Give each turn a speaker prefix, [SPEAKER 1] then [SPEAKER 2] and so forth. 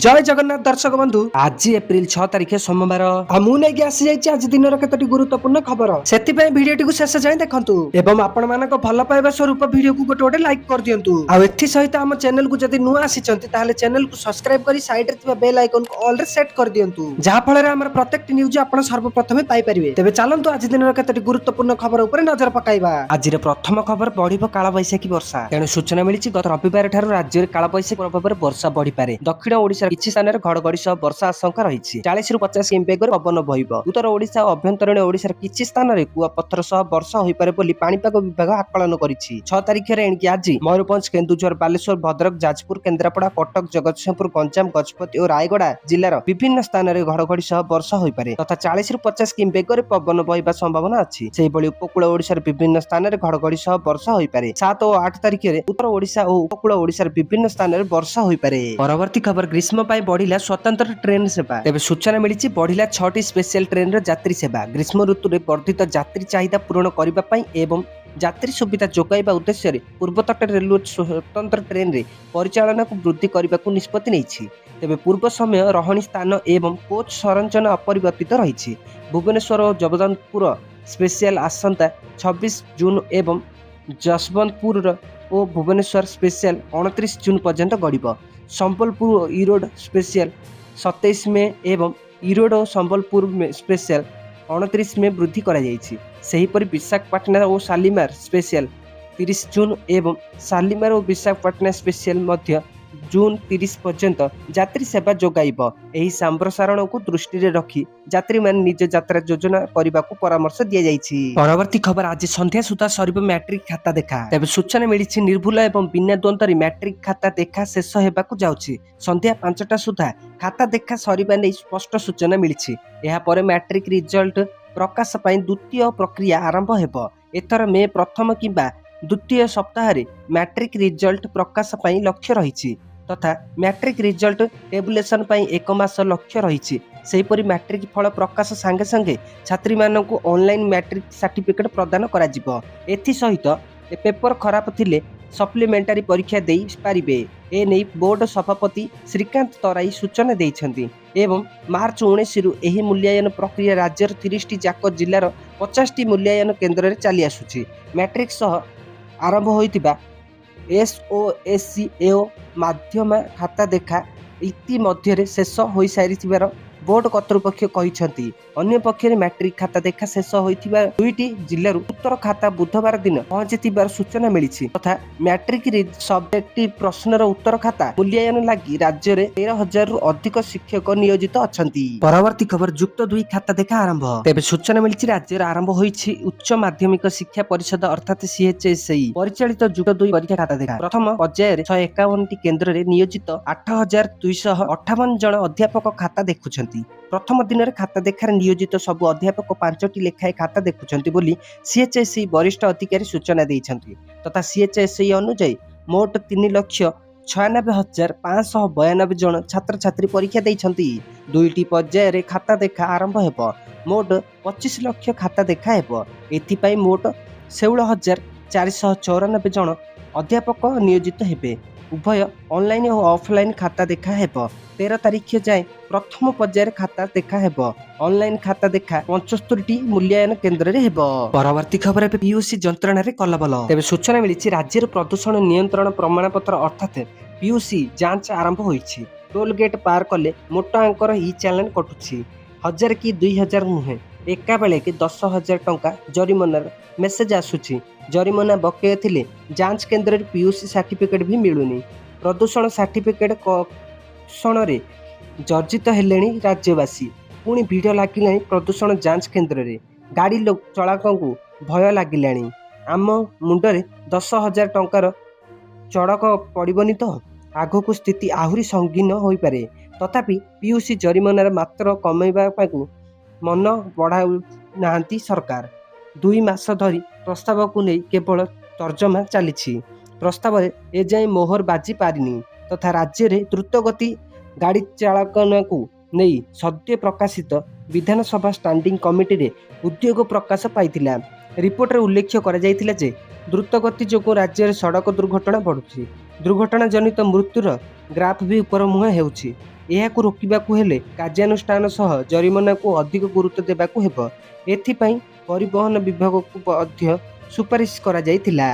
[SPEAKER 1] जय जगन्नाथ दर्शक बंधु आज एप्रिल 6 तारिख सोमवार मुझे आसी आज दिन कतोटी गुरुत्वपूर्ण खबर से भिडियो टी शेष जाए देखु एवं आपण मान भल पाइबा स्वरूप भिडियो को गोटे गोटे लाइक कर दिंतु आथि सहित आम चैनल को जदि नुआ आसी चैनल को सब्सक्राइब कर साइड रे बेल आइकन को ऑल रे सेट कर दिंतु जहाँ फल आम प्रत्येक न्यूज आप सर्वप्रथम पाइपर तेज चलतु आज दिन कतोटी गुरुत्वपूर्ण खबर उपर नजर पकाइबा। आज प्रथम खबर बढ़ कालबैशाखी वर्षा तेणु सूचना मिली गत रविवार राज्य में कालबैशाखी प्रभाव में वर्षा बढ़िपे। दक्षिण ओडिशा କିଛି ସ୍ଥାନରେ ଘଡଘଡି ସହ ବର୍ଷା ଆଶଙ୍କା ରହିଛି। 40 ରୁ 50 କିମି ବେଗରେ ପବନ ବହିବ। ଉତ୍ତର ଓଡିଶା ଓ ଅଭ୍ୟନ୍ତରୀଣ ଓଡିଶାର କିଛି ସ୍ଥାନରେ କୁଆପଥର ସହ ବର୍ଷା ହୋଇପାରେ ବୋଲି ପାଣିପାଗ ବିଭାଗ ଆକଳନ କରିଛି। 6 ତାରିଖରେ ଏଣିକି ଆଜି ମୟୂରଭଞ୍ଜ, କେନ୍ଦୁଝର, ବାଲେଶ୍ୱର, ଭଦ୍ରକ, ଯାଜପୁର, କେନ୍ଦ୍ରାପଡ଼ା, କଟକ, ଜଗତସିଂହପୁର, ଗଞ୍ଜାମ, ଗଜପତି ଓ ରାୟଗଡା ଜିଲ୍ଲାର ବିଭିନ୍ନ ସ୍ଥାନରେ ଘଡଘଡି ସହ ବର୍ଷା ହୋଇପାରେ ତଥା 40 ରୁ 50 କିମି ବେଗରେ ପବନ ବହିବା ସମ୍ଭାବନା ଅଛି। ସେହିଭଳି ଉପକୂଳ ଓଡିଶାର ବିଭିନ୍ନ ସ୍ଥାନରେ ଘଡଘଡି ସହ ବର୍ଷା ହୋଇପାରେ। 7 ଓ 8 ତାରିଖରେ ଉତ୍ତର ଓଡିଶା ଓ ଉପକୂଳ ଓଡିଶାର ବିଭିନ୍ନ ସ୍ଥାନରେ ବର୍ଷା ହୋଇପାରେ। ପରବର୍ତ୍ତୀ ଖବର ଗ୍ରୀଷ୍ମ ପାଇଁ बढ़िला स्वतंत्र ट्रेन सेवा तेज सूचना मिली बढ़िला 6टी स्पेशल ट्रेन यात्री सेवा ग्रीष्म ऋतु में वर्धित यात्री चाहिदा पूरण करने एवं यात्री सुविधा जोगाइबा उद्देश्य पूर्वतट रेलवे स्वतंत्र ट्रेन रे परिचालन को वृद्धि करने को निष्पत्ति नहीं। तेबे पूर्व समय रहणी स्थान एवं कोच संरचना अपरिवर्तित रही। भुवनेश्वर और जगदलपुर स्पेशल आसंता 26 जून एवं जसवंतपुर और भुवनेश्वर स्पेशल 29 जून पर्यंत गड़ब। संबलपुर इरोड स्पेशल 27 में एवं इरोड और संबलपुर में स्पेशल 29 में वृद्धि कर विशाखापाटना और शालीमार स्पेशल 30 जून एवं शालीमार और विशाखापाटना स्पेशल मध्य जून 30 पर्यंत यात्री सेवा जोगाइब। एही संप्रसारण को दृष्टि रे रखी यात्री मान निज यात्रा योजना करने को परामर्श दिया जायछि। परवर्ती खबर आज संध्या सुधा सरिब मैट्रिक खाता देखा तेबे सूचना मिली निर्भुल एवं बिना द्वंद्व मैट्रिक खाता देखा शेष होबाकू जाउछि। संध्या 5टा सुधा खाता देखा सरिबा नै स्पष्ट सूचना मिली। एहा परे मैट्रिक रिजल्ट प्रकाश पाई द्वितीय प्रक्रिया आरंभ हेबो। एथर मे प्रथम किंबा द्वितीय सप्ताह मैट्रिक रिजल्ट प्रकाश पाई लक्ष्य रही तथा मैट्रिक रिजल्ट टेबुलेशन पाई 1 मास लक्ष्य रही। सेहीपरि मैट्रिक फल प्रकाश संगे संगे छात्री मानक ऑनलाइन मैट्रिक सर्टिफिकेट प्रदान करा जिवो। एथि सहित पेपर खराब थिले सप्लीमेंटारी परीक्षा दे पारिबे। ए नै बोर्ड सभापति श्रीकांत तराई सूचना देइछन्ति एवं मार्च 19 रु एही मूल्यांकन प्रक्रिया राज्यर 30टी जाक जिल्लार 50टी मूल्यांकन केन्द्र रे चली आसुछि। मैट्रिक सह आरंभ होइतिबा SOSCAO माध्यम खाता देखा इति मध्य शेष हो सारी बोर्ड कर्तृपक्ष कहते। अन्य पक्षरे मैट्रिक खाता देखा शेष होइतिबा 2टी जिल्लार उत्तर खाता बुधवार दिन पहुंचीथिबार सूचना मिली तथा मैट्रिक सब्जेक्टिव प्रश्नर उत्तर खाता मूल्यांकन लगी राज्य में 13,000 रु अधिक शिक्षक नियोजित अछंती। परवर्ती खबर युक्त 2 खाता देखा आरंभ तेज सूचना मिली राज्य आरंभ होइछि। उच्च माध्यमिक शिक्षा परिषद अर्थात CHSE परिचालित युक्त 2 परीक्षा खाता देखा प्रथम पर्यायर 151टी केन्द्र में नियोजित 8,258 जन अध्यापक खाता देखुछंती। प्रथम दिन में खाता देखार नियोजित सबु अध्यापक 5टी लेखाएं खाता देखुछंती बोली CHSE वरिष्ठ अधिकारी सूचना देइछंती तथा CHSE अनुसार मोट 3,96,592 जन छात्र छात्री परीक्षा देइछंती। 2टी पर्यायर खाता देखा आरंभ हेबो। मोट 25 लाख खाता देखा हेबो। एथिपाई मोट 16,494 जन अध्यापक नियोजित हेबे। उभय ऑनलाइन और ऑफलाइन खाता देखा हेबो। 13 तारिख जाए प्रथम पर्यायर खाता देखा हेबो। ऑनलाइन खाता देखा 75टी मूल्यांकन केन्द्र रे हेबो। परवर्ती खबर PUC जंत्रणा रे कलबल तेबे सूचना मिली राज्य प्रदूषण नियंत्रण प्रमाणपत्र अर्थात PUC जांच आरंभ होइछि। टोल गेट पार कले मोटा अंकर ई चालान कटुछि। 1000 कि 2000 नुहे एका बेले कि 10,000 टंका जरिमानार मेसेज आसुछि। जरिमाना बकेय थिले जांच केन्द्र PUC सर्टिफिकेट भी मिलुनी। प्रदूषण सर्टिफिकेट क्षण रे जर्जित हेलेनी राज्यवासी पुणी भिड़ लगिलानी प्रदूषण जांच केन्द्र रे गाड़ी चलाकों को भय लगिलानी। आम मुंडरे 10,000 टंकार चढ़क पड़बनी तो आग को स्थिति आहुरी संगीन हो पारे। तथापि PUC जरिमानार मात्र कमाइबा मन बढ़ाऊ नाहांती सरकार। 2 मास धरी प्रस्ताव को नहीं केवल तर्जमा चली प्रस्ताव एजाए मोहर बाजी पारिनी तथा राज्य में द्रुतगति गाड़ी चालकन को नहीं सद्य प्रकाशित विधानसभा स्टैंडिंग कमिटी रे उद्योग प्रकाश पाइथिला। रिपोर्ट रे उल्लेख करा जायथिला जे द्रुतगति जोगो राज्य में सड़क दुर्घटना बढ़ुछि। दुर्घटना जनित मृत्युर ग्राफ भी ऊपर मुहां हेउछि। ଏହାକୁ ରୋକିବାକୁ ହେଲେ କାର୍ଯ୍ୟାନୁଷ୍ଠାନ ସହ ଜରିମାନାକୁ ଅଧିକ ଗୁରୁତ୍ୱ ଦେବାକୁ ହେବ। ଏଥିପାଇଁ ପରିବହନ ବିଭାଗକୁ ମଧ୍ୟ ସୁପାରିଶ କରାଯାଇଥିଲା।